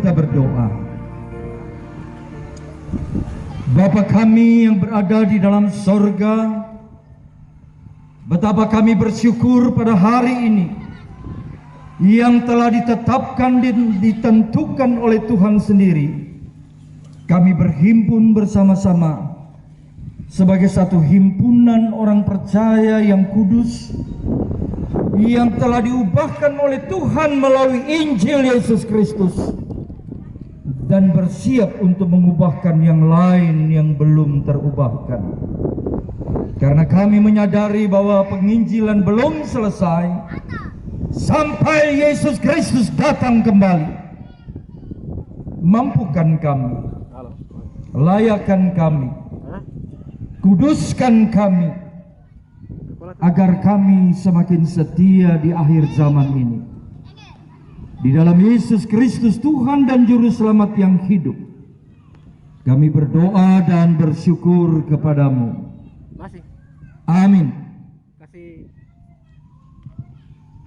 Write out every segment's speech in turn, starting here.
kita berdoa. Bapa kami yang berada di dalam sorga, betapa kami bersyukur pada hari ini yang telah ditetapkan dan ditentukan oleh Tuhan sendiri. Kami berhimpun bersama-sama sebagai satu himpunan orang percaya yang kudus, yang telah diubahkan oleh Tuhan melalui Injil Yesus Kristus, dan bersiap untuk mengubahkan yang lain yang belum terubahkan. Karena kami menyadari bahwa penginjilan belum selesai sampai Yesus Kristus datang kembali. Mampukan kami, layakkan kami, kuduskan kami, agar kami semakin setia di akhir zaman ini. Di dalam Yesus Kristus Tuhan dan Juru Selamat yang hidup, kami berdoa dan bersyukur kepadamu. Amin.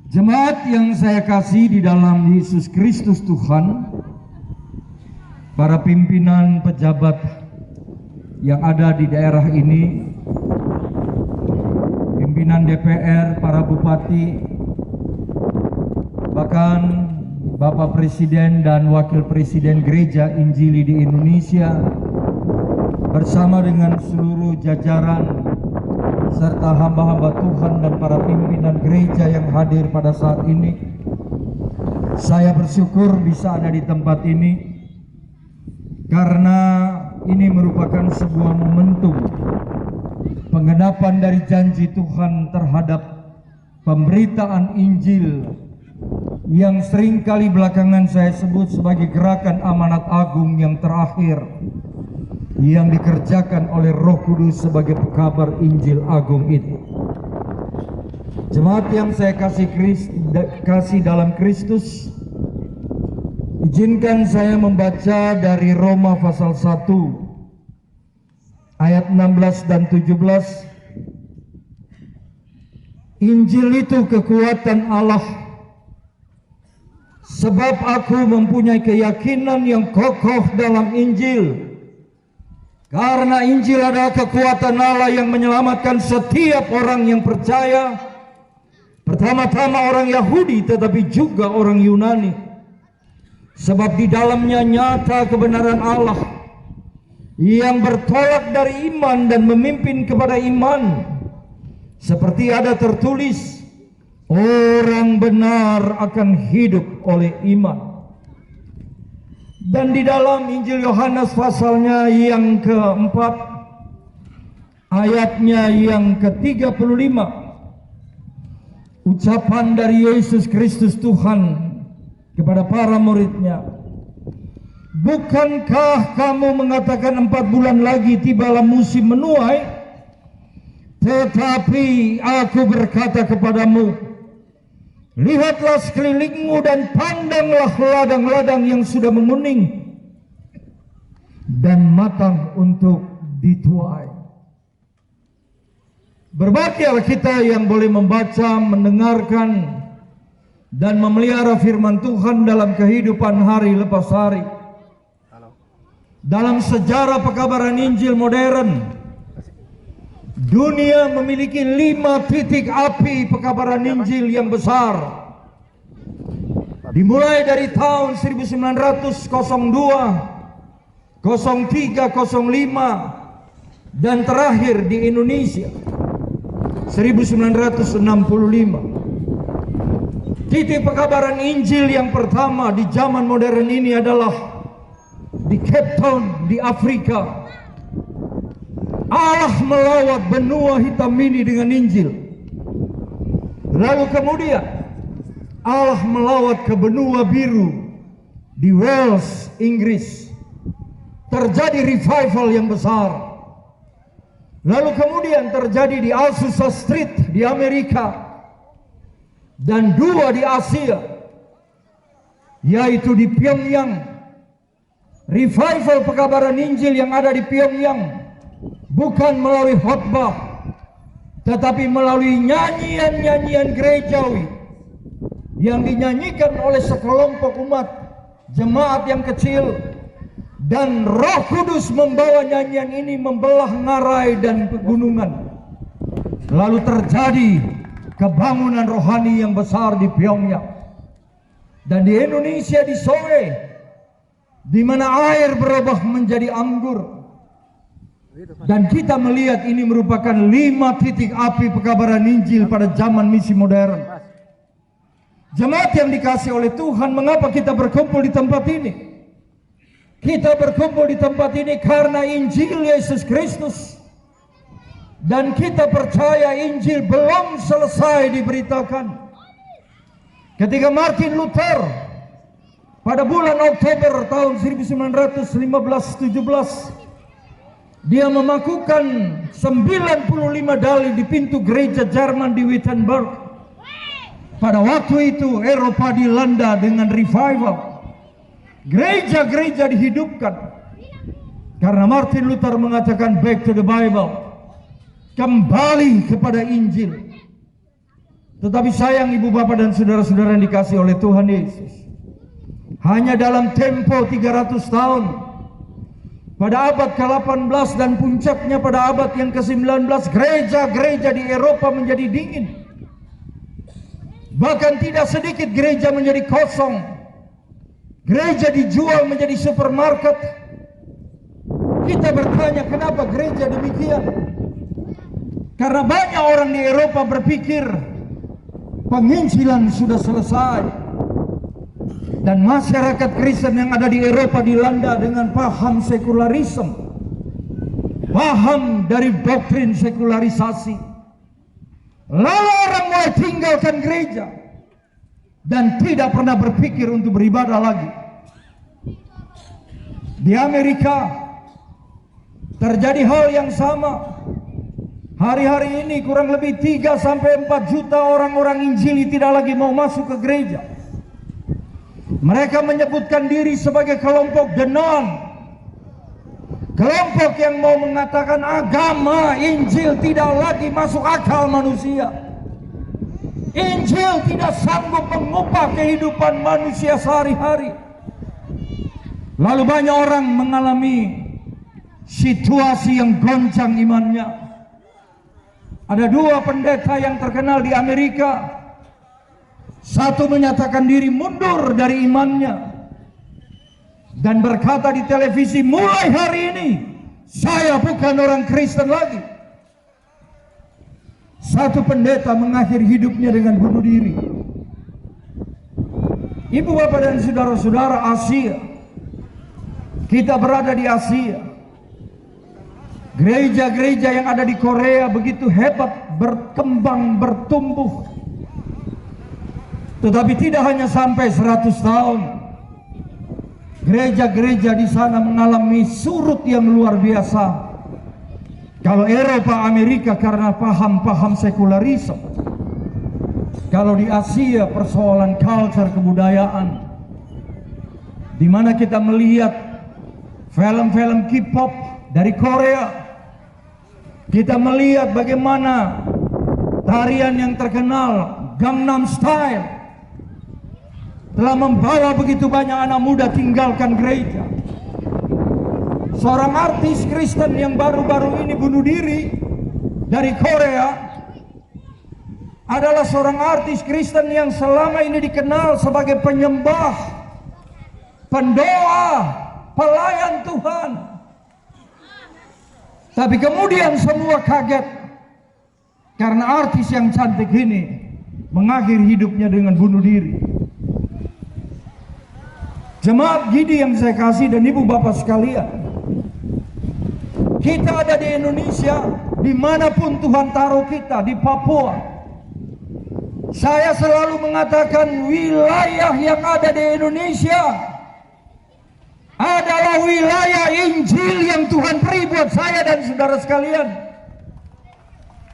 Jemaat yang saya kasih di dalam Yesus Kristus Tuhan, para pimpinan pejabat yang ada di daerah ini, pimpinan DPR, para bupati, bahkan Bapak Presiden dan Wakil Presiden Gereja Injili di Indonesia, bersama dengan seluruh jajaran serta hamba-hamba Tuhan dan para pimpinan gereja yang hadir pada saat ini. Saya bersyukur bisa ada di tempat ini, karena ini merupakan sebuah momentum penggenapan dari janji Tuhan terhadap pemberitaan Injil yang seringkali belakangan saya sebut sebagai gerakan amanat agung yang terakhir yang dikerjakan oleh Roh Kudus sebagai pekabar Injil agung itu. Jemaat yang saya kasih dalam Kristus, izinkan saya membaca dari Roma pasal 1 ayat 16 dan 17. Injil itu kekuatan Allah, sebab aku mempunyai keyakinan yang kokoh dalam Injil. Karena Injil adalah kekuatan Allah yang menyelamatkan setiap orang yang percaya, pertama-tama orang Yahudi tetapi juga orang Yunani. Sebab di dalamnya nyata kebenaran Allah yang bertolak dari iman dan memimpin kepada iman. Seperti ada tertulis, orang benar akan hidup oleh iman. Dan di dalam Injil Yohanes pasalnya yang keempat, ayatnya yang ke-35, ucapan dari Yesus Kristus Tuhan kepada para muridnya, bukankah kamu mengatakan 4 bulan lagi tibalah musim menuai? Tetapi aku berkata kepadamu, lihatlah sekelilingmu dan pandanglah ladang-ladang yang sudah menguning dan matang untuk dituai. Berbahagialah kita yang boleh membaca, mendengarkan, dan memelihara firman Tuhan dalam kehidupan hari lepas hari. Dalam sejarah pekabaran Injil modern, dunia memiliki 5 titik api pekabaran Injil yang besar. Dimulai dari tahun 1902, 03, 05, dan terakhir di Indonesia 1965. Titik pekabaran Injil yang pertama di zaman modern ini adalah di Cape Town di Afrika. Allah melawat benua hitam ini dengan Injil. Lalu kemudian Allah melawat ke benua biru di Wales, Inggris. Terjadi revival yang besar. Lalu kemudian terjadi di Azusa Street di Amerika, dan 2 di Asia, yaitu di Pyongyang. Revival pekabaran Injil yang ada di Pyongyang bukan melalui khotbah, tetapi melalui nyanyian-nyanyian gerejawi yang dinyanyikan oleh sekelompok umat jemaat yang kecil, dan Roh Kudus membawa nyanyian ini membelah ngarai dan pegunungan. Lalu terjadi kebangunan rohani yang besar di Pyongyang. Dan di Indonesia, di Soe, di mana air berubah menjadi anggur. Dan kita melihat ini merupakan 5 titik api pekabaran Injil pada zaman misi modern. Jemaat yang dikasihi oleh Tuhan, mengapa kita berkumpul di tempat ini? Kita berkumpul di tempat ini karena Injil Yesus Kristus. Dan kita percaya Injil belum selesai diberitakan. Ketika Martin Luther pada bulan Oktober tahun 1917, dia memakukan 95 dalil di pintu gereja Jerman di Wittenberg. Pada waktu itu Eropa dilanda dengan revival. Gereja-gereja dihidupkan. Karena Martin Luther mengatakan back to the Bible. Kembali kepada Injil. Tetapi sayang ibu bapak dan saudara-saudara yang dikasihi oleh Tuhan Yesus, hanya dalam tempo 300 tahun, pada abad ke-18 dan puncaknya pada abad yang ke-19, gereja-gereja di Eropa menjadi dingin. Bahkan tidak sedikit gereja menjadi kosong. Gereja dijual menjadi supermarket. Kita bertanya, kenapa gereja demikian? Karena banyak orang di Eropa berpikir penginjilan sudah selesai. Dan masyarakat Kristen yang ada di Eropa dilanda dengan paham sekularisme, paham dari doktrin sekularisasi. Lalu orang mulai tinggalkan gereja dan tidak pernah berpikir untuk beribadah lagi. Di Amerika terjadi hal yang sama. Hari-hari ini kurang lebih 3-4 juta orang-orang Injili tidak lagi mau masuk ke gereja. Mereka menyebutkan diri sebagai kelompok The Non. Kelompok yang mau mengatakan agama Injil tidak lagi masuk akal manusia. Injil tidak sanggup mengubah kehidupan manusia sehari-hari. Lalu banyak orang mengalami situasi yang goncang imannya. Ada 2 pendeta yang terkenal di Amerika. Satu menyatakan diri mundur dari imannya dan berkata di televisi, mulai hari ini saya bukan orang Kristen lagi. Satu pendeta mengakhiri hidupnya dengan bunuh diri. Ibu bapak dan saudara-saudara Asia, kita berada di Asia. Gereja-gereja yang ada di Korea begitu hebat, berkembang, bertumbuh. Tetapi tidak hanya sampai 100 tahun. Gereja-gereja di sana mengalami surut yang luar biasa. Kalau Eropa, Amerika karena paham-paham sekularisme. Kalau di Asia persoalan culture, kebudayaan. Di mana kita melihat film-film K-pop dari Korea. Kita melihat bagaimana tarian yang terkenal Gangnam Style telah membawa begitu banyak anak muda tinggalkan gereja. Seorang artis Kristen yang baru-baru ini bunuh diri dari Korea adalah seorang artis Kristen yang selama ini dikenal sebagai penyembah, pendoa, pelayan Tuhan. Tapi kemudian semua kaget karena artis yang cantik ini mengakhiri hidupnya dengan bunuh diri. Jemaat Gidi yang saya kasih dan ibu bapak sekalian, kita ada di Indonesia, dimanapun Tuhan taruh kita, di Papua. Saya selalu mengatakan wilayah yang ada di Indonesia adalah wilayah Injil yang Tuhan beri buat saya dan saudara sekalian.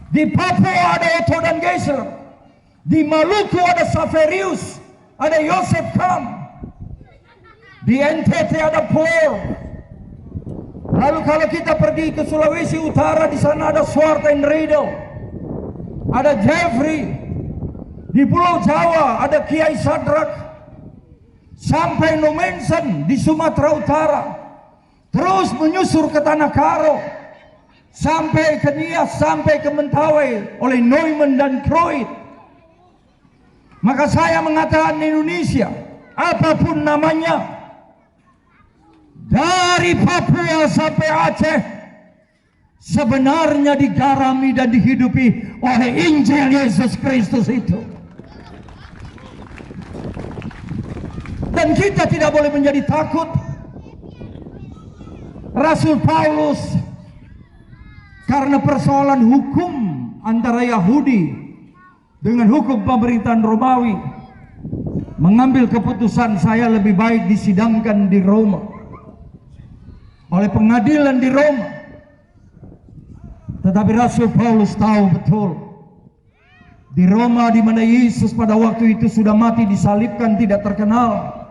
Di Papua ada Otto dan Geisel, di Maluku ada Saverius, ada Yosef Kam, di NTT ada Paul. Lalu kalau kita pergi ke Sulawesi Utara, di sana ada Swarten Riedel, ada Jeffrey. Di Pulau Jawa ada Kiai Sadrak. sampai Nomensen di Sumatera Utara, terus menyusur ke Tanah Karo, sampai ke Nias, sampai ke Mentawai oleh Neumann dan Kreuz. Maka saya mengatakan Indonesia, apapun namanya, dari Papua sampai Aceh, sebenarnya digarami dan dihidupi oleh Injil Yesus Kristus itu. Dan kita tidak boleh menjadi takut. Rasul Paulus, karena persoalan hukum antara Yahudi dengan hukum pemerintahan Romawi, mengambil keputusan saya lebih baik disidangkan di Roma oleh pengadilan di Roma. Tetapi Rasul Paulus tahu betul di Roma, di mana Yesus pada waktu itu sudah mati disalibkan, tidak terkenal,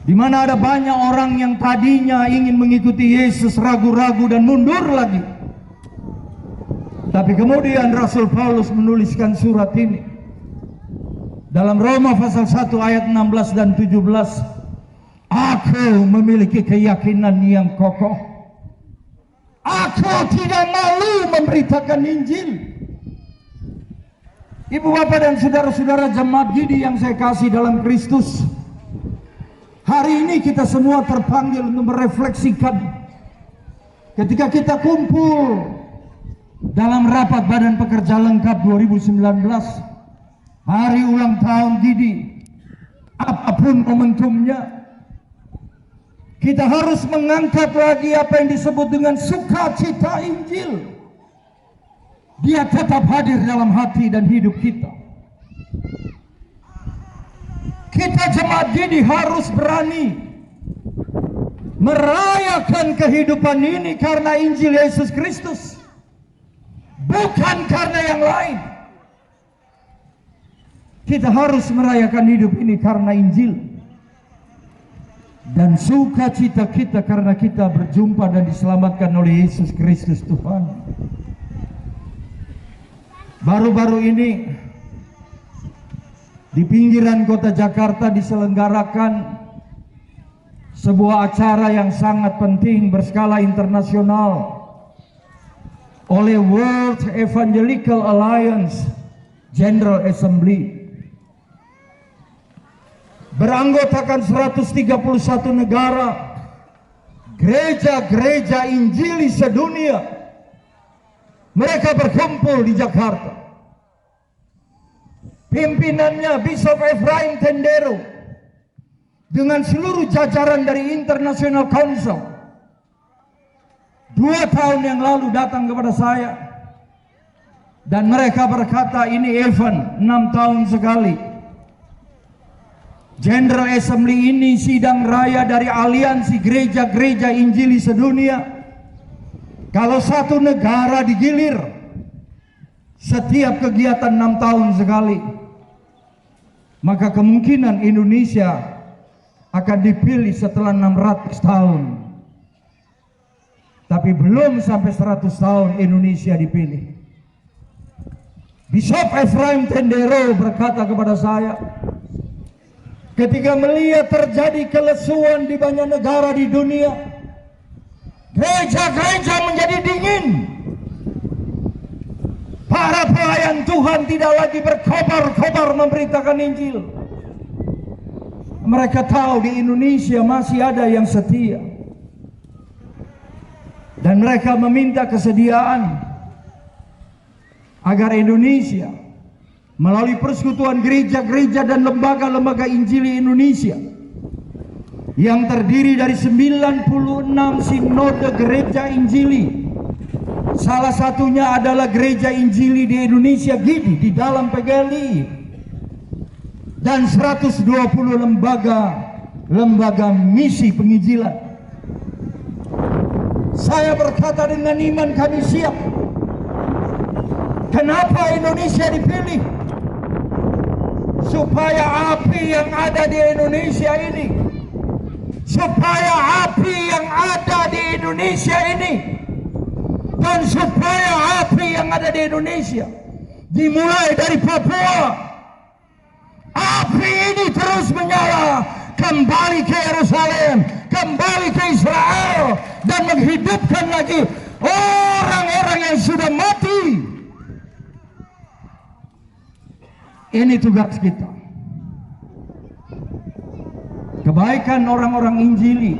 di mana ada banyak orang yang tadinya ingin mengikuti Yesus ragu-ragu dan mundur lagi. Tapi kemudian Rasul Paulus menuliskan surat ini dalam Roma pasal 1 ayat 16 dan 17. Aku memiliki keyakinan yang kokoh. Aku tidak malu memberitakan Injil. Ibu bapak dan saudara-saudara jemaat Gidi yang saya kasih dalam Kristus, hari ini kita semua terpanggil untuk merefleksikan ketika kita kumpul dalam rapat Badan Pekerja Lengkap 2019, hari ulang tahun Gidi, apapun momentumnya, kita harus mengangkat lagi apa yang disebut dengan sukacita Injil. Dia tetap hadir dalam hati dan hidup kita. Kita jemaat Gidi harus berani merayakan kehidupan ini karena Injil Yesus Kristus, bukan karena yang lain. Kita harus merayakan hidup ini karena Injil. Dan sukacita kita karena kita berjumpa dan diselamatkan oleh Yesus Kristus Tuhan. Baru-baru ini di pinggiran kota Jakarta diselenggarakan sebuah acara yang sangat penting berskala internasional oleh World Evangelical Alliance General Assembly. Beranggotakan 131 negara, gereja-gereja Injili sedunia. Mereka berkumpul di Jakarta. Pimpinannya Bishop Ephraim Tendero dengan seluruh jajaran dari International Council. 2 tahun yang lalu datang kepada saya dan mereka berkata, ini event 6 tahun sekali. General Assembly ini sidang raya dari aliansi gereja-gereja Injili sedunia. Kalau satu negara digilir, setiap kegiatan 6 tahun sekali, maka kemungkinan Indonesia akan dipilih setelah 600 tahun. Tapi belum sampai 100 tahun Indonesia dipilih. Bishop Ephraim Tendero berkata kepada saya, ketika melihat terjadi kelesuan di banyak negara di dunia, gereja-gereja menjadi dingin. Para pelayan Tuhan tidak lagi berkobar-kobar memberitakan Injil. Mereka tahu di Indonesia masih ada yang setia. Dan mereka meminta kesediaan agar Indonesia melalui persekutuan gereja-gereja dan lembaga-lembaga Injili Indonesia yang terdiri dari 96 sinode gereja Injili. Salah satunya adalah gereja Injili di Indonesia Gidi di dalam PGLI, dan 120 lembaga misi penginjilan. Saya berkata dengan iman kami siap. Kenapa Indonesia dipilih? Supaya api yang ada di Indonesia ini, supaya api yang ada di Indonesia ini, dan supaya api yang ada di Indonesia dimulai dari Papua, Api ini terus menyala, kembali ke Yerusalem, kembali ke Israel, dan menghidupkan lagi orang-orang yang sudah mati. Ini tugas kita. Kebaikan orang-orang Injili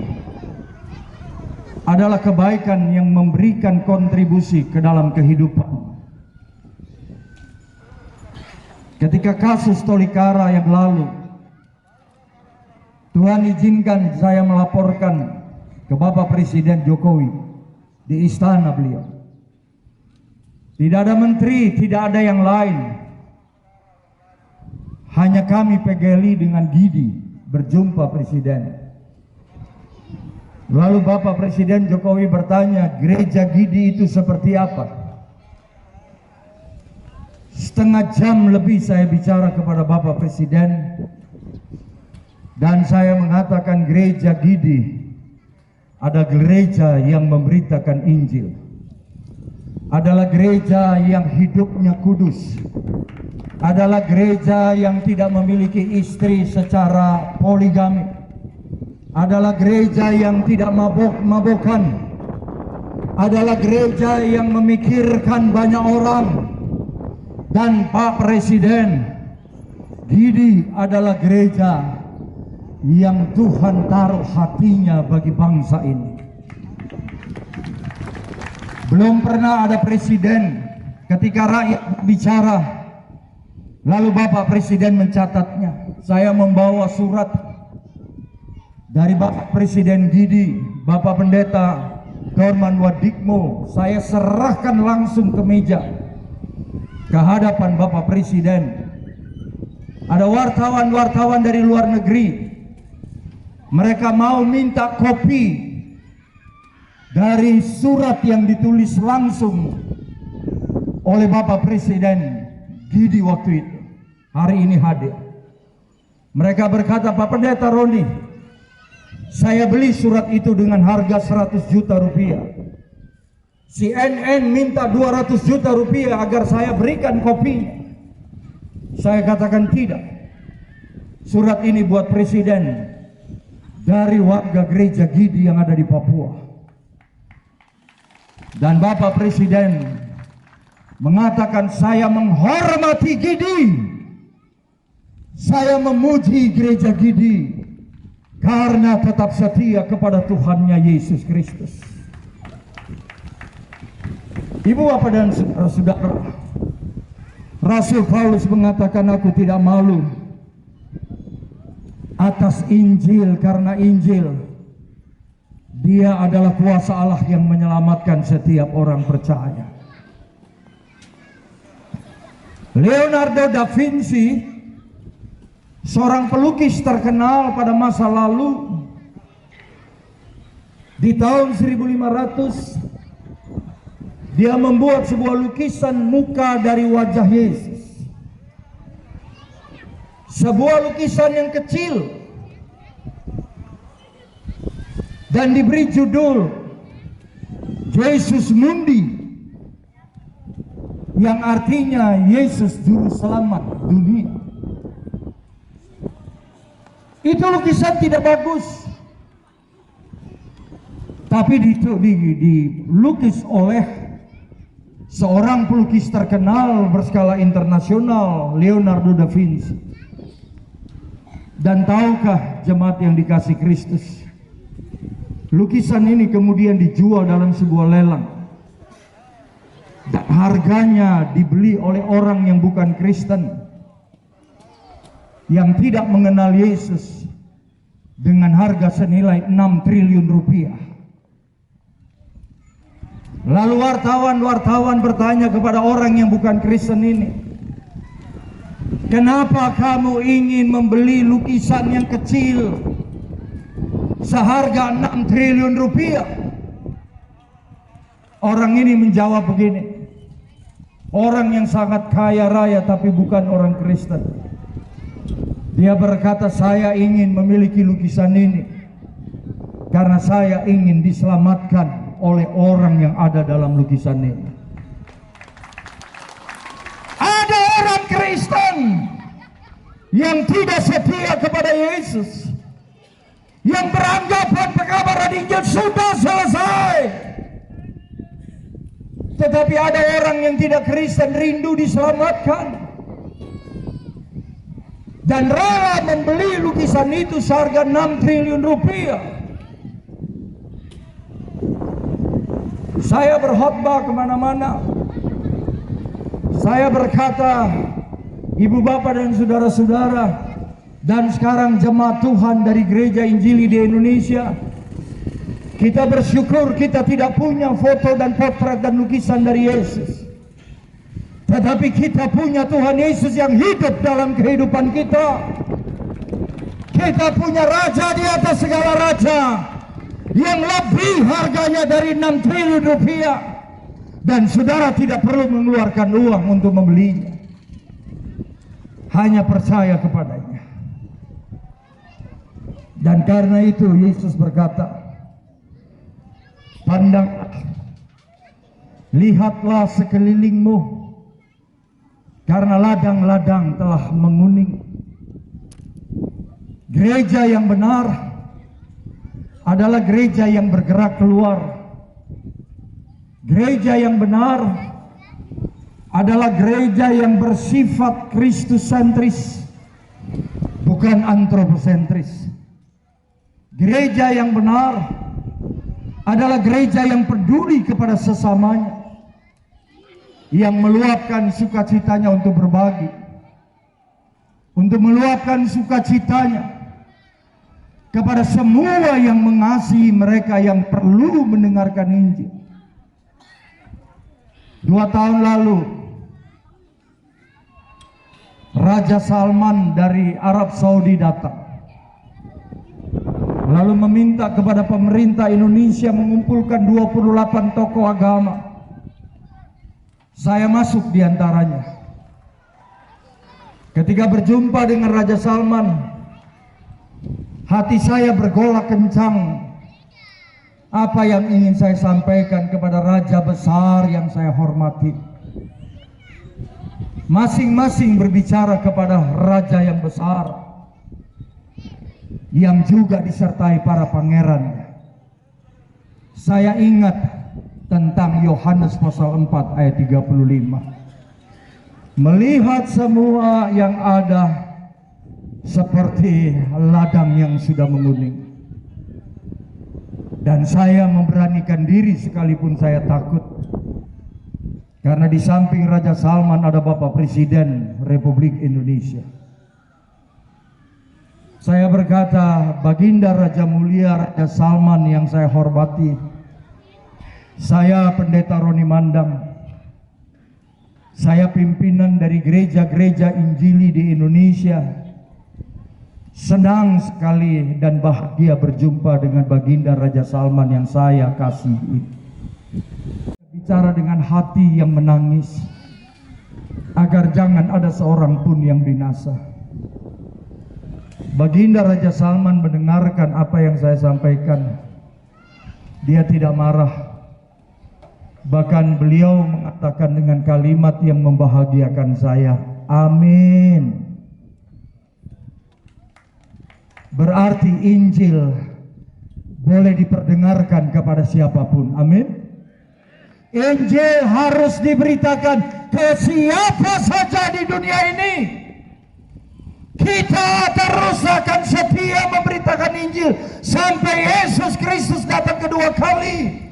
adalah kebaikan yang memberikan kontribusi ke dalam kehidupan. Ketika kasus Tolikara yang lalu, Tuhan izinkan saya melaporkan ke Bapak Presiden Jokowi di istana beliau. Tidak ada menteri, tidak ada yang lain. Hanya kami PGLI dengan Gidi berjumpa Presiden. Lalu Bapak Presiden Jokowi bertanya, gereja Gidi itu seperti apa? Setengah jam lebih saya bicara kepada Bapak Presiden, dan saya mengatakan gereja Gidi ada gereja yang memberitakan Injil, adalah gereja yang hidupnya kudus, adalah gereja yang tidak memiliki istri secara poligami, adalah gereja yang tidak mabok-mabokan, adalah gereja yang memikirkan banyak orang. Dan Pak Presiden, Gidi adalah gereja yang Tuhan taruh hatinya bagi bangsa ini. Belum pernah ada presiden ketika rakyat bicara lalu Bapak Presiden mencatatnya. Saya membawa surat dari Bapak Presiden Gidi, Bapak Pendeta Dorman Wadikmo. Saya serahkan langsung ke meja, ke hadapan Bapak Presiden. Ada wartawan-wartawan dari luar negeri. Mereka mau minta kopi dari surat yang ditulis langsung oleh Bapak Presiden Gidi waktu itu. Hari ini hadir. Mereka berkata, Pak Pendeta Roni, saya beli surat itu dengan harga 100 juta rupiah. CNN minta 200 juta rupiah agar saya berikan kopinya. Saya katakan tidak. Surat ini buat Presiden dari warga gereja Gidi yang ada di Papua. Dan Bapak Presiden mengatakan, saya menghormati Gidi, saya memuji gereja Gidi karena tetap setia kepada Tuhannya Yesus Kristus. Ibu bapak dan saudara-saudara, Rasul Paulus mengatakan, aku tidak malu atas Injil, karena Injil dia adalah kuasa Allah yang menyelamatkan setiap orang percaya. Leonardo da Vinci, seorang pelukis terkenal pada masa lalu, di tahun 1500 dia membuat sebuah lukisan muka dari wajah Yesus. Sebuah lukisan yang kecil dan diberi judul Yesus Mundi, yang artinya Yesus Juru Selamat dunia. Itu lukisan tidak bagus, tapi dilukis oleh seorang pelukis terkenal berskala internasional, Leonardo da Vinci. Dan tahukah jemaat yang dikasihi Kristus, lukisan ini kemudian dijual dalam sebuah lelang, dan harganya dibeli oleh orang yang bukan Kristen, yang tidak mengenal Yesus, dengan harga senilai 6 triliun rupiah. Lalu wartawan bertanya kepada orang yang bukan Kristen ini, kenapa kamu ingin membeli lukisan yang kecil seharga 6 triliun rupiah? Orang ini menjawab begini, orang yang sangat kaya raya tapi bukan orang Kristen. Dia berkata, saya ingin memiliki lukisan ini karena saya ingin diselamatkan oleh orang yang ada dalam lukisan ini. Ada orang Kristen yang tidak setia kepada Yesus, yang beranggapan pekabaran Injil sudah selesai. Tetapi ada orang yang tidak Kristen rindu diselamatkan dan rela membeli lukisan itu seharga 6 triliun rupiah. Saya berkhotbah kemana-mana. Saya berkata, ibu bapak dan saudara-saudara, dan sekarang jemaat Tuhan dari Gereja Injili di Indonesia, kita bersyukur kita tidak punya foto dan potret dan lukisan dari Yesus. Tetapi kita punya Tuhan Yesus yang hidup dalam kehidupan kita. Kita punya Raja di atas segala raja, yang lebih harganya dari 6 triliun rupiah. Dan saudara tidak perlu mengeluarkan uang untuk membelinya. Hanya percaya kepadanya. Dan karena itu Yesus berkata, pandanglah, lihatlah sekelilingmu, karena ladang-ladang telah menguning. Gereja yang benar adalah gereja yang bergerak keluar. Gereja yang benar adalah gereja yang bersifat Kristus-sentris, bukan antroposentris. Gereja yang benar adalah gereja yang peduli kepada sesamanya, yang meluapkan sukacitanya untuk berbagi, untuk meluapkan sukacitanya kepada semua yang mengasihi mereka yang perlu mendengarkan Injil. 2 tahun lalu, Raja Salman dari Arab Saudi datang, lalu meminta kepada pemerintah Indonesia mengumpulkan 28 tokoh agama. Saya masuk di antaranya. Ketika berjumpa dengan Raja Salman, hati saya bergolak kencang. Apa yang ingin saya sampaikan kepada raja besar yang saya hormati? Masing-masing berbicara kepada raja yang besar, yang juga disertai para pangeran. Saya ingat tentang Yohanes pasal 4 ayat 35. Melihat semua yang ada seperti ladang yang sudah menguning. Dan saya memberanikan diri sekalipun saya takut. Karena di samping Raja Salman ada Bapak Presiden Republik Indonesia. Saya berkata, Baginda Raja Mulia Raja Salman yang saya hormati, saya Pendeta Roni Mandang, saya pimpinan dari gereja-gereja Injili di Indonesia, senang sekali dan bahagia berjumpa dengan Baginda Raja Salman yang saya kasihi. Bicara dengan hati yang menangis, agar jangan ada seorang pun yang binasa. Baginda Raja Salman mendengarkan apa yang saya sampaikan. Dia tidak marah. Bahkan beliau mengatakan dengan kalimat yang membahagiakan saya, amin. Berarti Injil boleh diperdengarkan kepada siapapun. Amin. Injil harus diberitakan ke siapa saja di dunia ini. Kita terus akan setia memberitakan Injil sampai Yesus Kristus datang kedua kali.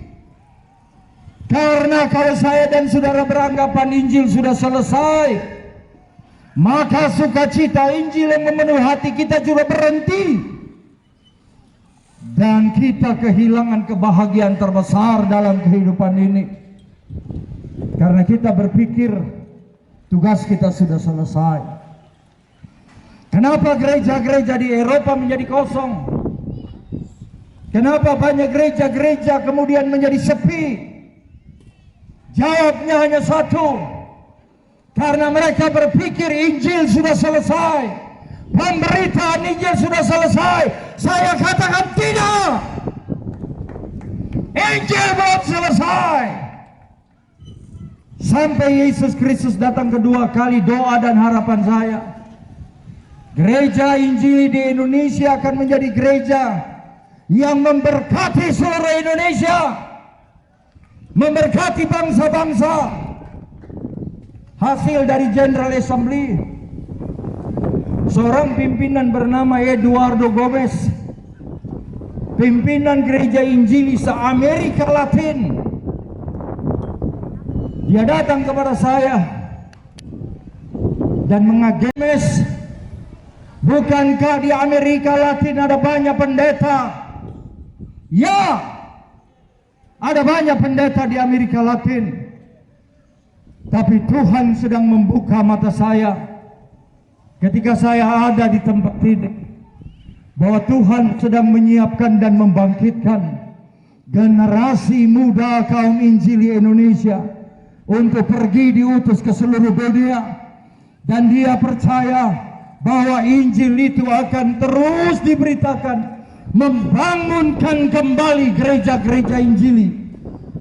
Karena kalau saya dan saudara beranggapan Injil sudah selesai, maka sukacita Injil yang memenuhi hati kita juga berhenti. Dan kita kehilangan kebahagiaan terbesar dalam kehidupan ini. Karena kita berpikir tugas kita sudah selesai. Kenapa gereja-gereja di Eropa menjadi kosong? Kenapa banyak gereja-gereja kemudian menjadi sepi? Jawabnya hanya satu. Karena mereka berpikir Injil sudah selesai, pemberitaan Injil sudah selesai. Saya katakan tidak. Injil belum selesai. Sampai Yesus Kristus datang kedua kali, doa dan harapan saya, Gereja Injili di Indonesia akan menjadi gereja yang memberkati seluruh Indonesia, memberkati bangsa-bangsa. Hasil dari General Assembly, seorang pimpinan bernama Eduardo Gomez, pimpinan gereja Injili se-Amerika Latin. Dia datang kepada saya dan mengagemes, bukankah di Amerika Latin ada banyak pendeta? Ya, ada banyak pendeta di Amerika Latin. Tapi Tuhan sedang membuka mata saya ketika saya ada di tempat ini, bahwa Tuhan sedang menyiapkan dan membangkitkan generasi muda kaum Injili Indonesia untuk pergi diutus ke seluruh dunia. Dan dia percaya bahwa Injil itu akan terus diberitakan, membangunkan kembali gereja-gereja Injili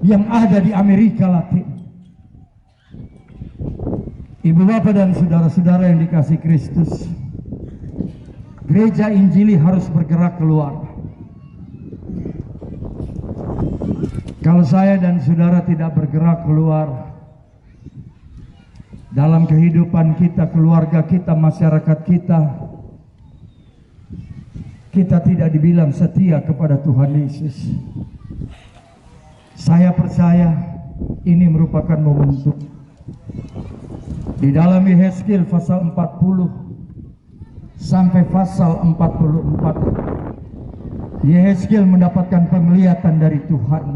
yang ada di Amerika Latin. Ibu bapak dan saudara-saudara yang dikasihi Kristus, gereja Injili harus bergerak keluar. Kalau saya dan saudara tidak bergerak keluar dalam kehidupan kita, keluarga kita, masyarakat kita, kita tidak dibilang setia kepada Tuhan Yesus. Saya percaya ini merupakan momentum. Di dalam Yehezkiel pasal 40 sampai pasal 44, Yehezkiel mendapatkan penglihatan dari Tuhan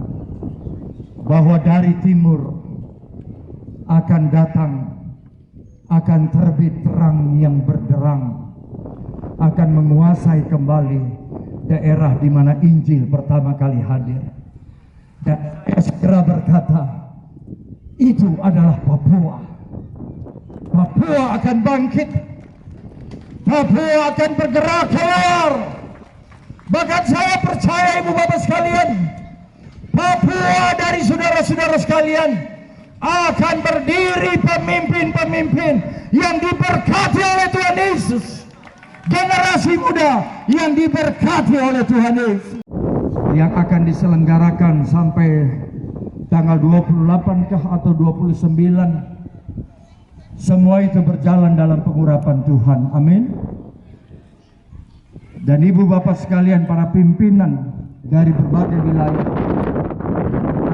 bahwa dari timur akan datang, akan terbit terang yang berderang, akan menguasai kembali daerah di mana Injil pertama kali hadir. Dan saya segera berkata, itu adalah Papua. Papua akan bangkit, Papua akan bergerak keluar. Bahkan saya percaya ibu bapak sekalian, Papua dari saudara-saudara sekalian akan berdiri pemimpin-pemimpin yang diberkati oleh Tuhan Yesus, generasi muda yang diberkati oleh Tuhan Yesus, yang akan diselenggarakan sampai tanggal 28 kah atau 29. Semua itu berjalan dalam pengurapan Tuhan. Amin. Dan ibu bapak sekalian, para pimpinan dari berbagai wilayah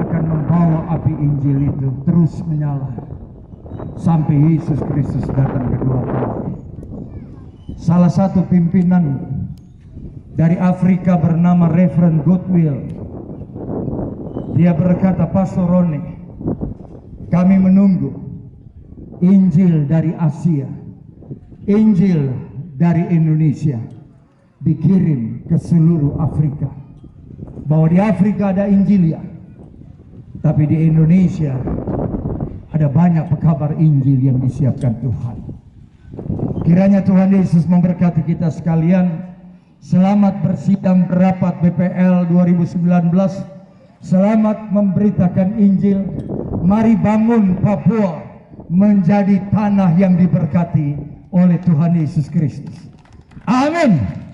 akan membawa api Injil itu terus menyala sampai Yesus Kristus datang kedua kali. Salah satu pimpinan dari Afrika bernama Reverend Goodwill, dia berkata, Pastor Roni, kami menunggu Injil dari Asia, Injil dari Indonesia dikirim ke seluruh Afrika. Bahwa di Afrika ada Injil ya, tapi di Indonesia ada banyak pekabar Injil yang disiapkan Tuhan. Kiranya Tuhan Yesus memberkati kita sekalian. Selamat bersidang berapat BPL 2019. Selamat memberitakan Injil. Mari bangun Papua menjadi tanah yang diberkati oleh Tuhan Yesus Kristus. Amin.